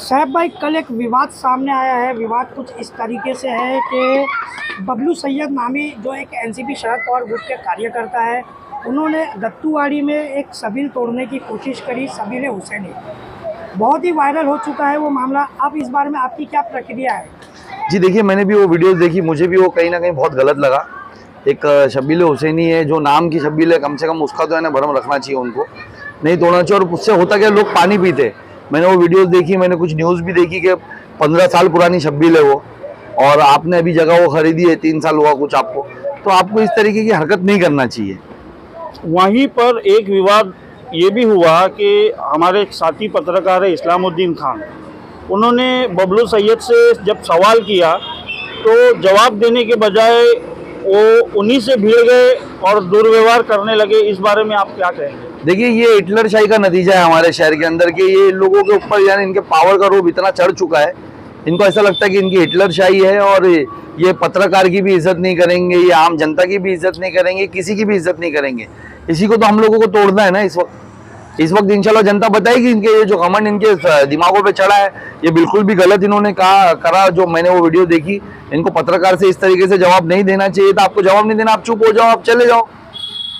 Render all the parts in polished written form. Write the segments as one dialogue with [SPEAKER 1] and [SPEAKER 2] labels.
[SPEAKER 1] साहब भाई, कल एक विवाद सामने आया है। विवाद कुछ इस तरीके से है कि बबलू सैयद नामी जो एक एनसीपी शरद पवार ग्रुप के कार्यकर्ता है, उन्होंने दत्तूवाड़ी में एक सबील तोड़ने की कोशिश करी, सबील हुसैनी। बहुत ही वायरल हो चुका है वो मामला। आप इस बारे में आपकी क्या प्रक्रिया है?
[SPEAKER 2] जी देखिए, मैंने भी वो वीडियोस देखी, मुझे भी वो कहीं ना कहीं बहुत गलत लगा। एक शब्बील हुसैनी है जो नाम की शब्बील है, कम से कम उसका तो है ना भरम रखना चाहिए, उनको नहीं तोड़ना चाहिए। और उससे होता क्या, लोग पानी पीते। मैंने वो वीडियोस देखी, मैंने कुछ न्यूज़ भी देखी कि 15 साल पुरानी शब्बील है वो, और आपने अभी जगह वो खरीदी है, 3 साल हुआ कुछ आपको, तो आपको इस तरीके की हरकत नहीं करना चाहिए।
[SPEAKER 3] वहीं पर एक विवाद ये भी हुआ कि हमारे एक साथी पत्रकार है इस्लामुद्दीन खान, उन्होंने बबलू सैयद से जब सवाल किया तो जवाब देने के बजाय वो उन्हीं से भिड़ गए और दुर्व्यवहार करने लगे। इस बारे में आप क्या कहेंगे?
[SPEAKER 2] देखिए, ये हिटलरशाही का नतीजा है हमारे शहर के अंदर के। ये लोगों के ऊपर यानी इनके पावर का रूप इतना चढ़ चुका है, इनको ऐसा लगता है कि इनकी हिटलरशाही है, और ये पत्रकार की भी इज्जत नहीं करेंगे, ये आम जनता की भी इज्जत नहीं करेंगे, किसी की भी इज्जत नहीं करेंगे। इसी को तो हम लोगों को तोड़ना है ना इस वक्त इंशाल्लाह जनता बताएगी। इनके ये जो घमंड इनके दिमागों पे चढ़ा है, ये बिल्कुल भी गलत इन्होंने करा। जो मैंने वो वीडियो देखी, इनको पत्रकार से इस तरीके से जवाब नहीं देना चाहिए था। आपको जवाब नहीं देना, आप चुप हो जाओ, आप चले जाओ।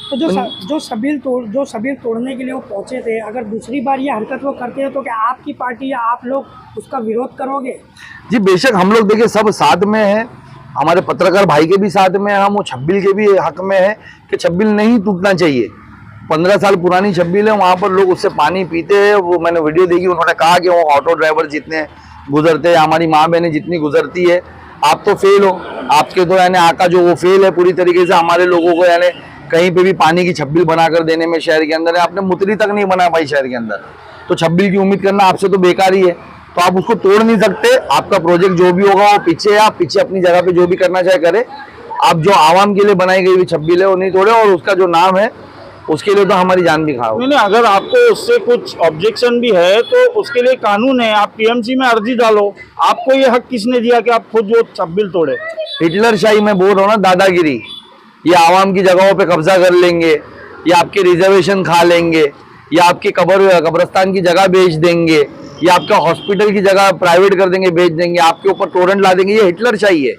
[SPEAKER 1] तो जो सबील तोड़ने के लिए वो पहुंचे थे, अगर दूसरी बार ये हरकत वो करते हैं तो क्या आपकी पार्टी या आप लोग उसका विरोध करोगे?
[SPEAKER 2] जी बेशक, हम लोग देखिए सब साथ में हैं, हमारे पत्रकार भाई के भी साथ में, हम वो छब्बील के भी हक में है कि छब्बील नहीं टूटना चाहिए। 15 साल पुरानी छब्बील है, वहाँ पर लोग उससे पानी पीते हैं। वो मैंने वीडियो देखी, उन्होंने कहा कि वो ऑटो ड्राइवर जितने गुजरते हैं, हमारी माँ बहनें जितनी गुजरती है, आप तो फेल हो, आपके तो यानी आका जो वो फेल है पूरी तरीके से। हमारे लोगों को यानी कहीं पे भी पानी की छब्बील बनाकर देने में शहर के अंदर है, आपने मुतरी तक नहीं बना पाई शहर के अंदर, तो छब्बील की उम्मीद करना आपसे तो बेकार ही है। तो आप उसको तोड़ नहीं सकते। आपका प्रोजेक्ट जो भी होगा वो पीछे है, आप पीछे अपनी जगह पे जो भी करना चाहे करे। आप जो आवाम के लिए बनाई गई हुई छब्बील है वो नहीं तोड़े, और उसका जो नाम है उसके लिए तो हमारी जान भी खाओ।
[SPEAKER 3] नहीं, अगर आपको उससे कुछ ऑब्जेक्शन भी है तो उसके लिए कानून है, आप टीएमसी में अर्जी डालो। आपको ये हक किसने दिया कि आप खुद वो छब्बील तोड़े?
[SPEAKER 2] हिटलरशाही में बोल रहा हूँ ना, दादागिरी। ये आवाम की जगहों पे कब्जा कर लेंगे, या आपके रिजर्वेशन खा लेंगे, या आपकी कब्रस्तान की जगह बेच देंगे, या आपका हॉस्पिटल की जगह प्राइवेट कर देंगे, बेच देंगे, आपके ऊपर टोरेंट ला देंगे। ये हिटलरशाही है।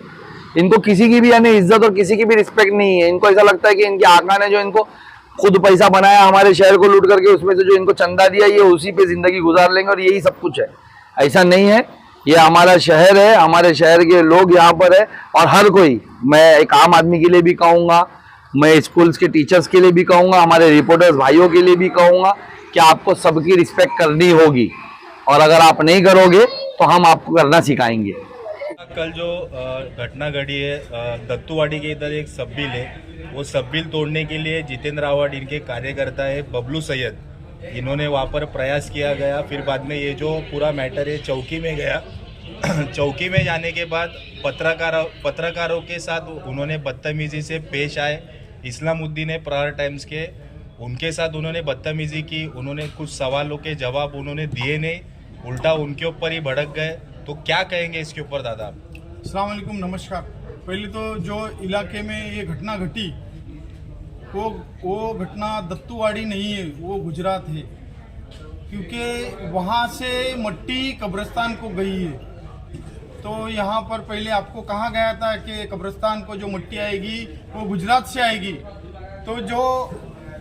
[SPEAKER 2] इनको किसी की भी यानी इज्जत और किसी की भी रिस्पेक्ट नहीं है। इनको ऐसा लगता है कि इनके आका ने जो इनको खुद पैसा बनाया हमारे शहर को लूट करके, उसमें से जो इनको चंदा दिया, ये उसी पे जिंदगी गुजार लेंगे और यही सब कुछ है। ऐसा नहीं है, ये हमारा शहर है, हमारे शहर के लोग यहाँ पर है, और हर कोई, मैं एक आम आदमी के लिए भी कहूँगा, मैं स्कूल्स के टीचर्स के लिए भी कहूँगा, हमारे रिपोर्टर्स भाइयों के लिए भी कहूँगा कि आपको सबकी रिस्पेक्ट करनी होगी, और अगर आप नहीं करोगे तो हम आपको करना सिखाएंगे।
[SPEAKER 4] कल जो घटना घटी है दत्तूवाड़ी के इधर, एक सबील है, वो सबील तोड़ने के लिए जितेंद्र रावत इनके कार्यकर्ता है बबलू सैयद, इन्होंने वहाँ पर प्रयास किया गया। फिर बाद में ये जो पूरा मैटर है चौकी में गया। चौकी में जाने के बाद पत्रकारों के साथ उन्होंने बदतमीजी से पेश आए। इस्लामुद्दीन है प्रहार टाइम्स के, उनके साथ उन्होंने बदतमीजी की। उन्होंने कुछ सवालों के जवाब उन्होंने दिए नहीं, उल्टा उनके ऊपर ही भड़क गए। तो क्या कहेंगे इसके ऊपर दादा?
[SPEAKER 5] अस्सलाम वालेकुम, नमस्कार। पहले तो जो इलाके में ये घटना घटी, वो घटना दत्तूवाड़ी नहीं है, वो गुजरात है, क्योंकि वहाँ से मट्टी कब्रिस्तान को गई है। तो यहाँ पर पहले आपको कहा गया था कि कब्रिस्तान को जो मट्टी आएगी वो गुजरात से आएगी। तो जो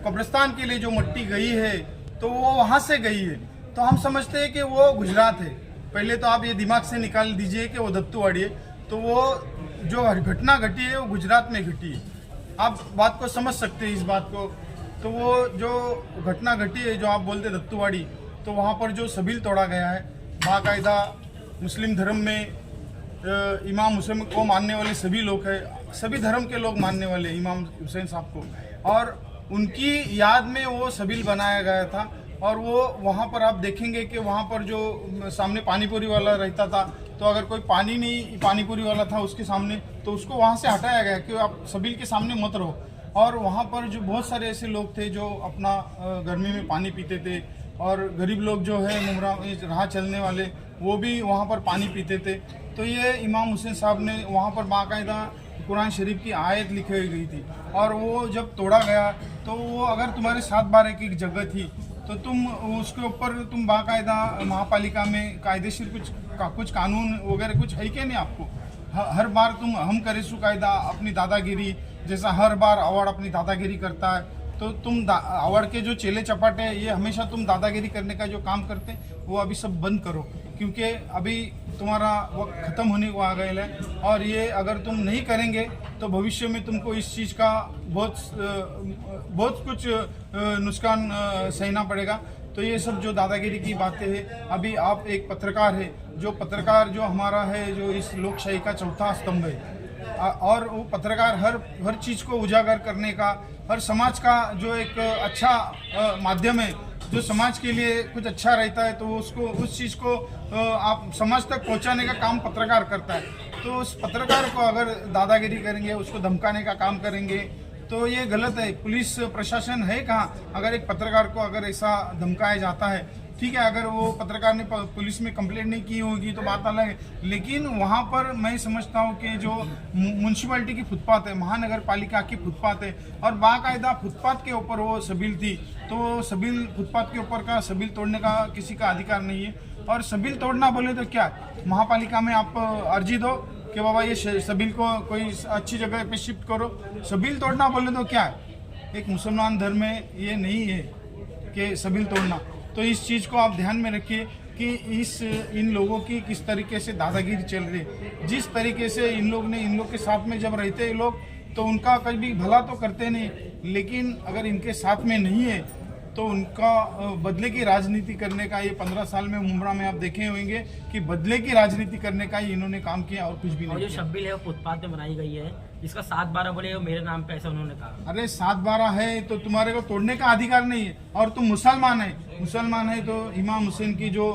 [SPEAKER 5] कब्रिस्तान के लिए जो मट्टी गई है तो वो वहाँ से गई है, तो हम समझते हैं कि वो गुजरात है। पहले तो आप ये दिमाग से निकाल दीजिए कि वो दत्तूवाड़ी है, तो वो जो घटना घटी है वो गुजरात में घटी है। आप बात को समझ सकते हैं इस बात को। तो वो जो घटना घटी है, जो आप बोलते दत्तूवाड़ी, तो वहाँ पर जो सबील तोड़ा गया है, बाकायदा मुस्लिम धर्म में इमाम हुसैन को मानने वाले सभी लोग हैं, सभी धर्म के लोग मानने वाले इमाम हुसैन साहब को, और उनकी याद में वो सबील बनाया गया था। और वो वहाँ पर आप देखेंगे कि वहाँ पर जो सामने पानीपुरी वाला रहता था, तो अगर कोई पानीपुरी वाला था उसके सामने, तो उसको वहाँ से हटाया गया कि आप सबील के सामने मत रहो। और वहाँ पर जो बहुत सारे ऐसे लोग थे जो अपना गर्मी में पानी पीते थे, और गरीब लोग जो है राह चलने वाले, वो भी वहाँ पर पानी पीते थे। तो ये इमाम हुसैन साहब ने वहाँ पर बाकायदा कुरान शरीफ की आयत लिखी गई थी, और वो जब तोड़ा गया तो वो अगर तुम्हारे 7 बारह की जगह थी तो तुम उसके ऊपर तुम बाकायदा महापालिका में कायदेशीर कुछ कानून वगैरह कुछ है क्या नहीं आपको? हर बार तुम हम करे सु कायदा अपनी दादागिरी, जैसा हर बार अवार्ड अपनी दादागिरी करता है, तो तुम अवार्ड के जो चेले चपाटे हैं ये हमेशा तुम दादागिरी करने का जो काम करते हैं वो अभी सब बंद करो, क्योंकि अभी तुम्हारा वक्त ख़त्म होने को आ गया है। और ये अगर तुम नहीं करेंगे तो भविष्य में तुमको इस चीज़ का बहुत कुछ नुकसान सहना पड़ेगा। तो ये सब जो दादागिरी की बातें हैं, अभी आप एक पत्रकार है, जो हमारा है, जो इस लोकशाही का चौथा स्तंभ है, और वो पत्रकार हर चीज़ को उजागर करने का, हर समाज का जो एक अच्छा माध्यम है, जो समाज के लिए कुछ अच्छा रहता है, तो उसको उस चीज़ को आप समाज तक पहुंचाने का काम पत्रकार करता है। तो उस पत्रकार को अगर दादागिरी करेंगे, उसको धमकाने का काम करेंगे, तो ये गलत है। पुलिस प्रशासन है कहाँ अगर एक पत्रकार को अगर ऐसा धमकाया जाता है? ठीक है, अगर वो पत्रकार ने पुलिस में कंप्लेंट नहीं की होगी तो बात अलग है, लेकिन वहाँ पर मैं समझता हूँ कि जो म्यूनसिपैलिटी की फुटपाथ है, महानगर पालिका की फुटपाथ है, और बाकायदा फुटपाथ के ऊपर वो सबील थी, तो सबील फुटपाथ के ऊपर का सबील तोड़ने का किसी का अधिकार नहीं है। और सबील तोड़ना बोले तो क्या, महापालिका में आप अर्जी दो कि बाबा ये सबील को कोई अच्छी जगह पे शिफ्ट करो। सबील तोड़ना बोले तो क्या है, एक मुसलमान धर्म में ये नहीं है कि सबील तोड़ना। तो इस चीज़ को आप ध्यान में रखिए कि इन लोगों की किस तरीके से दादागिरी चल रही है। जिस तरीके से इन लोग के साथ में जब रहते हैं लोग, तो उनका कभी भला तो करते नहीं, लेकिन अगर इनके साथ में नहीं है तो उनका बदले की राजनीति करने का, ये 15 साल में मुमरा में आप देखे होंगे कि बदले की राजनीति करने का ही इन्होंने काम किया और कुछ भी नहीं।
[SPEAKER 6] और जो शब्बील है वो फुटपाथ में बनाई गई है, जिसका 7/12 बोले वो मेरे नाम पे ऐसा उन्होंने कहा।
[SPEAKER 5] अरे 7/12 है तो तुम्हारे को तोड़ने का अधिकार नहीं है, और तुम मुसलमान है तो इमाम हुसैन की जो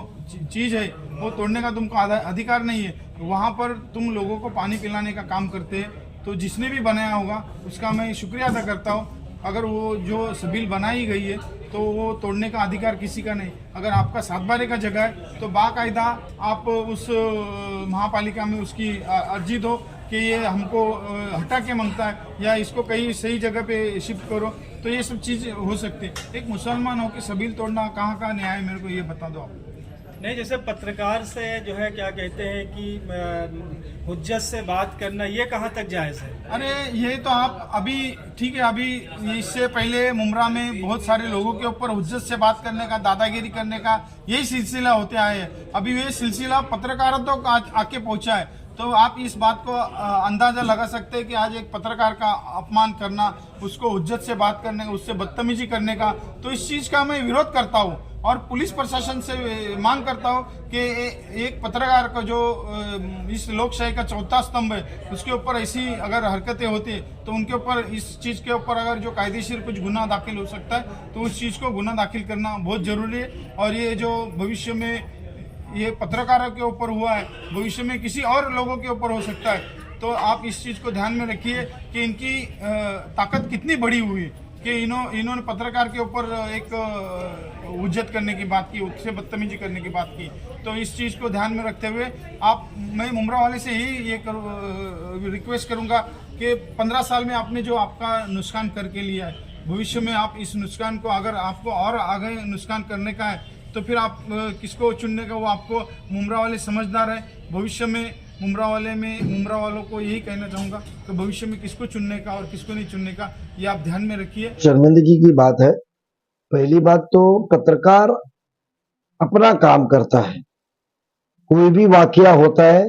[SPEAKER 5] चीज़ है वो तोड़ने का तुमको अधिकार नहीं है। वहाँ पर तुम लोगों को पानी पिलाने का काम करते हैं, तो जिसने भी बनाया होगा उसका मैं शुक्रिया अदा करता हूँ। अगर वो जो सबील बनाई गई है तो वो तोड़ने का अधिकार किसी का नहीं। अगर आपका 7/12 का जगह है तो बाकायदा आप उस महापालिका में उसकी अर्जी दो कि ये हमको हटा के मांगता है, या इसको कहीं सही जगह पे शिफ्ट करो, तो ये सब चीज़ हो सकती है। एक मुसलमान हो के सबील तोड़ना कहाँ का न्याय, मेरे को ये बता दो आप।
[SPEAKER 7] नहीं, जैसे पत्रकार से जो है क्या कहते हैं कि हुज्जत से बात करना, ये कहाँ तक जायज़ है?
[SPEAKER 5] अरे ये तो आप अभी ठीक है, अभी इससे पहले मुमरा में बहुत सारे लोगों के ऊपर हुज्जत से बात करने का, दादागिरी करने का यही सिलसिला होते आए हैं। अभी ये सिलसिला पत्रकारिता को आके पहुंचा है, तो आप इस बात को अंदाजा लगा सकते हैं कि आज एक पत्रकार का अपमान करना, उसको हुज्जत से बात करने का, उससे बदतमीजी करने का, तो इस चीज़ का मैं विरोध करता हूँ और पुलिस प्रशासन से मांग करता हूँ कि एक पत्रकार का जो इस लोकशाही का चौथा स्तंभ है, उसके ऊपर ऐसी अगर हरकतें होती तो उनके ऊपर, इस चीज़ के ऊपर अगर जो कायदेशीर कुछ गुनाह दाखिल हो सकता है तो उस चीज़ को गुनाह दाखिल करना बहुत ज़रूरी है। और ये जो भविष्य में ये पत्रकारों के ऊपर हुआ है, भविष्य में किसी और लोगों के ऊपर हो सकता है। तो आप इस चीज़ को ध्यान में रखिए कि इनकी ताकत कितनी बड़ी हुई कि इन्होंने पत्रकार के ऊपर एक उज्जत करने की बात की, उससे बदतमीजी करने की बात की। तो इस चीज़ को ध्यान में रखते हुए मैं मुमरा वाले से ही ये रिक्वेस्ट करूँगा कि 15 साल में आपने जो आपका नुकसान करके लिया है, भविष्य में आप इस नुकसान को, अगर आपको और आगे नुकसान करने का है तो फिर आप किसको चुनने का, वो आपको मुमरा वाले समझदार है। भविष्य में मुमरा वालों को यही कहना चाहूँगा कि भविष्य में किसको चुनने का और किसको नहीं चुनने का, ये आप ध्यान में रखिए।
[SPEAKER 8] शर्मिंदगी की बात है। पहली बात तो पत्रकार अपना काम करता है, कोई भी वाकया होता है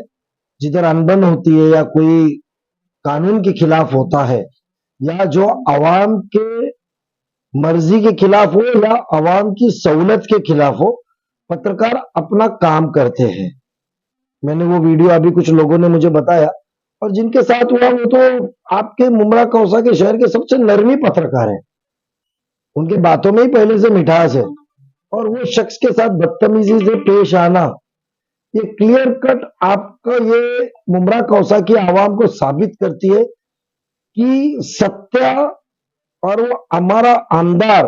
[SPEAKER 8] जिधर अनबन होती है या कोई कानून के खिलाफ होता है, या जो आवाम के मर्जी के खिलाफ हो या आवाम की सहूलत के खिलाफ हो, पत्रकार अपना काम करते हैं। मैंने वो वीडियो अभी कुछ लोगों ने मुझे बताया, और जिनके साथ हुआ वो तो आपके मुमरा कौसा के शहर के सबसे नरमी पत्रकार हैं। उनकी बातों में ही पहले से मिठास है, और वो शख्स के साथ बदतमीजी से पेश आना, ये क्लियर कट आपका ये मुमरा कौसा की आवाम को साबित करती है कि सत्य और वो हमारा आमदार,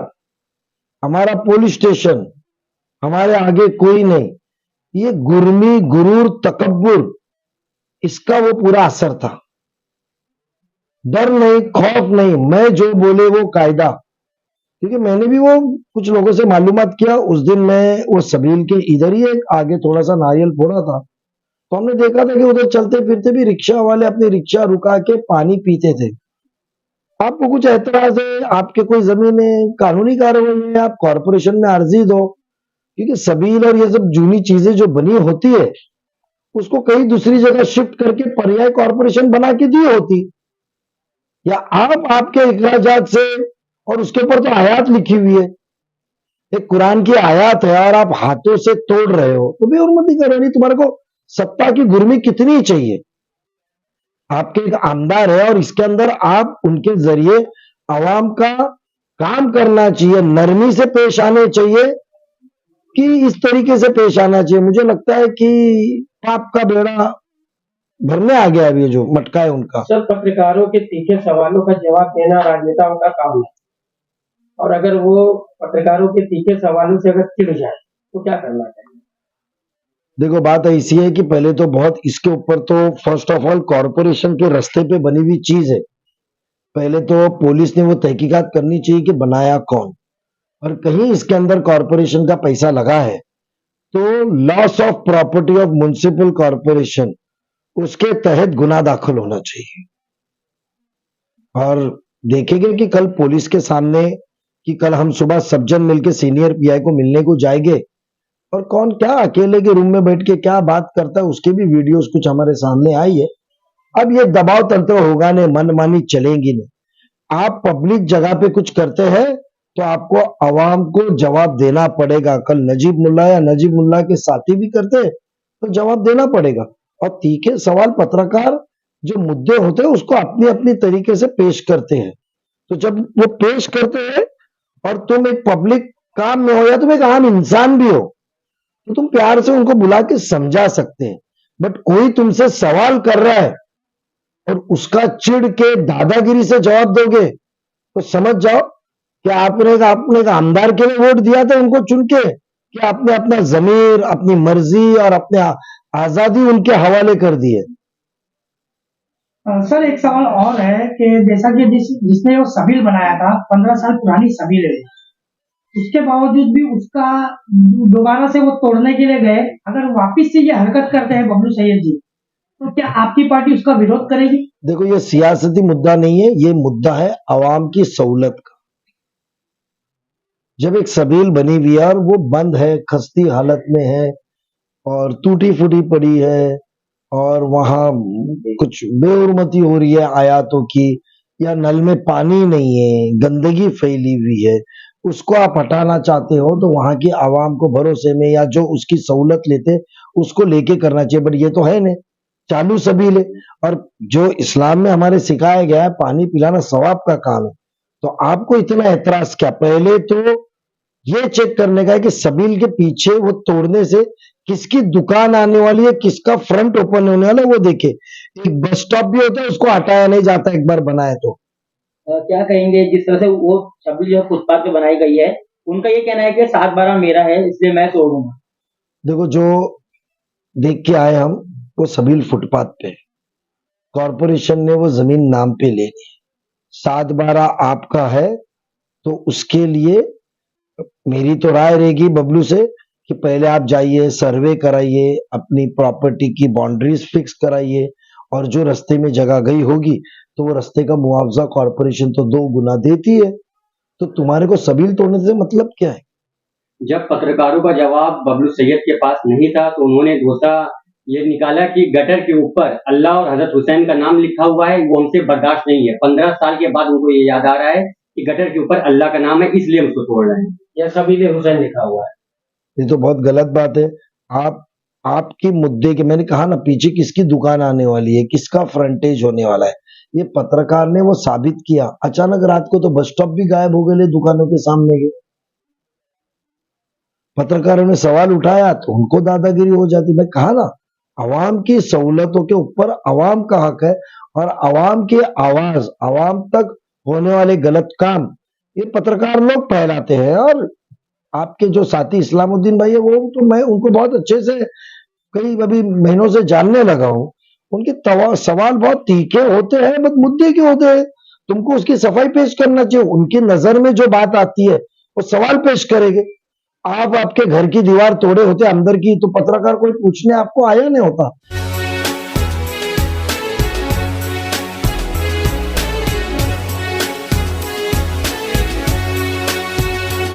[SPEAKER 8] हमारा पुलिस स्टेशन, हमारे आगे कोई नहीं, ये गुर्मी, गुरूर, तकब्बुर, इसका वो पूरा असर था। डर नहीं, खौफ नहीं, मैं जो बोले वो कायदा, क्योंकि मैंने भी वो कुछ लोगों से मालूमात किया। उस दिन मैं वो सबील के इधर ही एक आगे थोड़ा सा नारियल फोड़ा था, तो हमने देखा था कि उधर चलते फिरते भी रिक्शा वाले अपनी रिक्शा रुका के पानी पीते थे। आपको कुछ एतराज है, आपके कोई जमीन है, कानूनी कार्रवाई है, आप कॉरपोरेशन में अर्जी दो। क्योंकि सबील और ये सब जूनी चीजें जो बनी होती है उसको कहीं दूसरी जगह शिफ्ट करके पर्याय कॉरपोरेशन बना के दी होती, या आप आपके इखराजात से, और उसके ऊपर तो आयात लिखी हुई है, एक कुरान की आयत है और आप हाथों से तोड़ रहे हो तो बेहुरमती करो। नहीं, तुम्हारे को सत्ता की गुर्मी कितनी चाहिए? आपके एक आमदार है और इसके अंदर आप उनके जरिए आवाम का काम करना चाहिए, नरमी से पेश आने चाहिए कि इस तरीके से पेश आना चाहिए। मुझे लगता है कि पाप का बेड़ा भरने आ गया। अब ये जो मटका है उनका।
[SPEAKER 9] सर, पत्रकारों के तीखे सवालों का जवाब देना राजनेताओं का काम है, और अगर वो पत्रकारों के तीखे सवालों से अगर चिढ़ जाए तो क्या करना चाहिए?
[SPEAKER 8] देखो, बात ऐसी है कि पहले तो बहुत इसके ऊपर तो फर्स्ट ऑफ ऑल कॉरपोरेशन के रास्ते पे बनी हुई चीज है। पहले तो पुलिस ने वो तहकीकात करनी चाहिए कि बनाया कौन, और कहीं इसके अंदर कॉरपोरेशन का पैसा लगा है तो loss of property of municipal corporation, उसके तहत गुना दाखिल होना चाहिए। और देखेंगे कि कल पुलिस के सामने, कि कल हम सुबह सब जन मिलकर सीनियर पीआई को मिलने को जाएंगे और कौन क्या अकेले के रूम में बैठ के क्या बात करता है उसके भी वीडियोस कुछ हमारे सामने आई है। अब ये दबाव तंत्र होगा नहीं, मनमानी चलेंगी नहीं। आप पब्लिक जगह पे कुछ करते हैं तो आपको आवाम को जवाब देना पड़ेगा। कल नजीब मुल्ला या नजीब मुल्ला के साथी भी करते हैं तो जवाब देना पड़ेगा। और तीखे सवाल पत्रकार जो मुद्दे होते हैं उसको अपनी अपनी तरीके से पेश करते हैं। तो जब वो पेश करते हैं और तुम एक पब्लिक काम में हो या तुम एक आम इंसान भी हो तो तुम प्यार से उनको बुला के समझा सकते हैं। बट कोई तुमसे सवाल कर रहा है और उसका चिढ़ के दादागिरी से जवाब दोगे तो समझ जाओ कि आपने एक आमदार के लिए वोट दिया था उनको चुन के, कि आपने अपना जमीर, अपनी मर्जी और अपने आजादी उनके हवाले कर दी है।
[SPEAKER 1] सर, एक सवाल और है कि जैसा कि जिसने वो सबील बनाया था 15 साल पुरानी सबील है, उसके बावजूद भी उसका दोबारा से वो तोड़ने के लिए गए। अगर वापिस से ये हरकत करते हैं बबलू सैयद जी तो क्या आपकी पार्टी उसका विरोध करेगी?
[SPEAKER 8] देखो, ये सियासती मुद्दा नहीं है, ये मुद्दा है आवाम की सहूलत का। जब एक सबील बनी हुई है और वो बंद है, खस्ती हालत में है और टूटी फूटी पड़ी है और वहां कुछ बेहुरमती हो रही है आयातों की, या नल में पानी नहीं है, गंदगी फैली हुई है, उसको आप हटाना चाहते हो तो वहां की आवाम को भरोसे में या जो उसकी सहूलत लेते उसको लेके करना चाहिए। बट ये तो है नहीं, चालू सबील है। और जो इस्लाम में हमारे सिखाया गया है पानी पिलाना सवाब का काम है, तो आपको इतना एतराज क्या? पहले तो ये चेक करने का है कि सबील के पीछे वो तोड़ने से किसकी दुकान आने वाली है, किसका फ्रंट ओपन होने वाला है, वो देखे। एक बस स्टॉप भी होता है, उसको हटाया नहीं जाता एक बार बनाए तो।
[SPEAKER 9] क्या कहेंगे जिस तरह से वो छबील जो फुटपाथ पे बनाई गई है, उनका ये कहना है कि 7/12 मेरा है इसलिए मैं तोड़ूंगा।
[SPEAKER 8] देखो, जो देख के आए हम वो सबील फुटपाथ पे, कॉरपोरेशन ने वो जमीन नाम पे ले ली, 7/12 आपका है। तो उसके लिए मेरी तो राय रहेगी बबलू से कि पहले आप जाइए, सर्वे कराइए, अपनी प्रॉपर्टी की बाउंड्रीज फिक्स कराइए, और जो रास्ते में जगह गई होगी तो वो रास्ते का मुआवजा कॉरपोरेशन तो 2 गुना देती है। तो तुम्हारे को सबील तोड़ने से मतलब क्या है?
[SPEAKER 9] जब पत्रकारों का जवाब बबलू सैयद के पास नहीं था तो उन्होंने दूसरा ये निकाला कि गटर के ऊपर अल्लाह और हजरत हुसैन का नाम लिखा हुआ है, वो उनसे बर्दाश्त नहीं है। 15 साल के बाद उनको ये याद आ रहा है कि गटर के ऊपर अल्लाह का नाम है इसलिए हम उसको तोड़ रहे हैं, या सबील हुसैन लिखा हुआ है।
[SPEAKER 8] ये तो बहुत गलत बात है। आपकी मुद्दे के, मैंने कहा ना, पीछे किसकी दुकान आने वाली है, किसका फ्रंटेज होने वाला है, ये पत्रकार ने वो साबित किया। अचानक रात को तो बस स्टॉप भी गायब हो गए दुकानों के सामने के। पत्रकारों ने सवाल उठाया तो उनको दादागिरी हो जाती। मैं कहा ना, आवाम की सहूलतों के ऊपर आवाम का हक है, और आवाम की आवाज, आवाम तक होने वाले गलत काम ये पत्रकार लोग फैलाते हैं। और आपके जो साथी इस्लामुद्दीन भाई है, वो तो मैं उनको बहुत अच्छे से कई अभी महीनों से जानने लगा हूं। उनके सवाल बहुत तीखे होते हैं, बस मुद्दे के होते हैं। तुमको उसकी सफाई पेश करना चाहिए। उनकी नजर में जो बात आती है वो सवाल पेश करेंगे। आप आपके घर की दीवार तोड़े होते अंदर की तो पत्रकार कोई पूछने आपको आया नहीं होता।